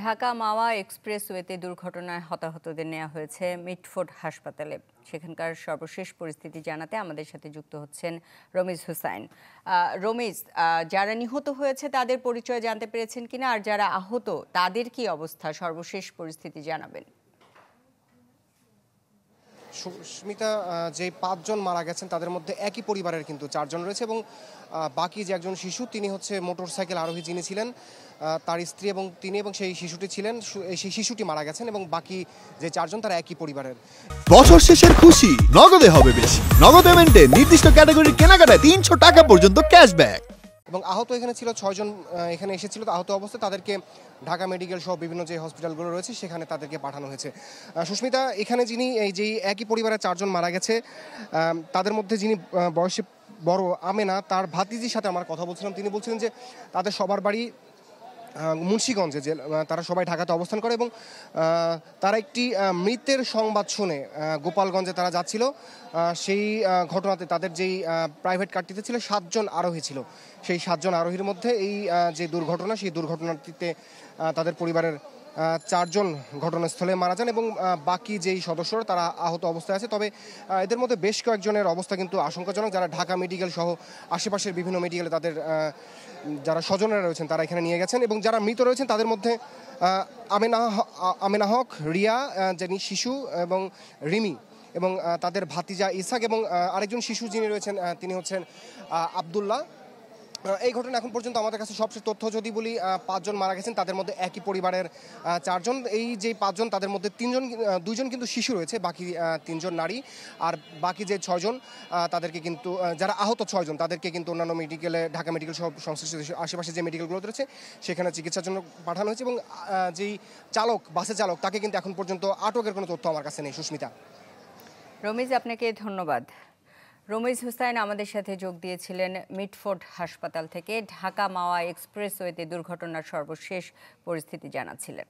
ঢাকা মাওয়া এক্সপ্রেসওয়েতে দুর্ঘটনায় হতাহতদের নেওয়া হয়েছে মিটফোর্ড হাসপাতালে। সেখানকার সর্বশেষ পরিস্থিতি জানাতে আমাদের সাথে যুক্ত হচ্ছেন রমিজ হুসাইন। রমিজ, যারা নিহত হয়েছে তাদের পরিচয় জানতে পেরেছেন কিনা, আর যারা আহত তাদের কি অবস্থা, সর্বশেষ পরিস্থিতি জানাবেন। সুস্মিতা, যে ৫ জন মারা গেছেন তাদের মধ্যে একই পরিবারের কিন্তু ৪ জন রয়েছে এবং বাকি যে একজন শিশু তিনি হচ্ছে মোটরসাইকেল আরোহী যিনি ছিলেন তার স্ত্রী এবং তিনি এবং সেই শিশুটি ছিলেন, সেই শিশুটি মারা গেছেন এবং বাকি যে ৪ জন তারা একই পরিবারের। বছর শেষের খুশি নগদে হবে বেশি। নগদ পেমেন্টে নির্দিষ্ট ক্যাটাগরির কেনাকাটায় ৩০০ টাকা পর্যন্ত ক্যাশব্যাক। এবং আহত এখানে ছিল ৬ জন, এখানে এসেছিল আহত অবস্থায় তাদেরকে ঢাকা মেডিকেল সহ বিভিন্ন যে হসপিটালগুলো রয়েছে সেখানে তাদেরকে পাঠানো হয়েছে। সুস্মিতা, এখানে যিনি এই যে একই পরিবারের ৪ জন মারা গেছে তাদের মধ্যে যিনি বয়সে বড় আমেনা, তার ভাতিজির সাথে আমার কথা বলছিলাম। তিনি বলছিলেন যে তাদের সবার বাড়ি মুন্সিগঞ্জে, যে তারা সবাই ঢাকাতে অবস্থান করে এবং তারা একটি মৃতের সংবাদ শুনে গোপালগঞ্জে তারা যাচ্ছিল। সেই ঘটনাতে তাদের যেই প্রাইভেট কারটিতে ছিল ৭ জন আরোহী ছিল, সেই ৭ জন আরোহীর মধ্যে এই যে দুর্ঘটনা, সেই দুর্ঘটনাটিতে তাদের পরিবারের ৪ জন ঘটনাস্থলে মারা যান এবং বাকি যেই সদস্যরা তারা আহত অবস্থায় আছে। তবে এদের মধ্যে বেশ কয়েকজনের অবস্থা কিন্তু আশঙ্কাজনক, যারা ঢাকা মেডিকেল সহ আশেপাশের বিভিন্ন মেডিকেলে তাদের যারা স্বজনেরা রয়েছেন তারা এখানে নিয়ে গেছেন। এবং যারা মৃত রয়েছেন তাদের মধ্যে আমেনা হক, রিয়া যিনি শিশু, এবং রিমি এবং তাদের ভাতিজা ইসাক, এবং আরেকজন শিশু যিনি রয়েছেন তিনি হচ্ছেন আবদুল্লাহ। এই ঘটনা এখন পর্যন্ত আমাদের কাছে সবচেয়ে তথ্য যদি বলি, ৫ জন মারা গেছেন তাদের মধ্যে একই পরিবারের ৪ জন। এই যে ৫ জন তাদের মধ্যে ২ জন কিন্তু শিশু রয়েছে, বাকি ৩ জন নারী। আর বাকি যে ৬ জন তাদেরকে কিন্তু, যারা আহত ৬ জন তাদেরকে কিন্তু অন্যান্য মেডিকেলে, ঢাকা মেডিকেল সহ সংশ্লিষ্ট আশেপাশে যে মেডিকেলগুলো রয়েছে সেখানে চিকিৎসার জন্য পাঠানো হয়েছে। এবং যেই চালক, বাসের চালক, তাকে কিন্তু এখন পর্যন্ত আটকের কোনো তথ্য আমার কাছে নেই। সুস্মিতা। রমিজ, আপনাকে ধন্যবাদ। রমিজ হুসাইন আমাদের সাথে যোগ দিয়েছিলেন মিটফোর্ড হাসপাতাল থেকে। ঢাকা মাওয়া এক্সপ্রেসওয়েতে দুর্ঘটনার সর্বশেষ পরিস্থিতি জানাচ্ছিলেন।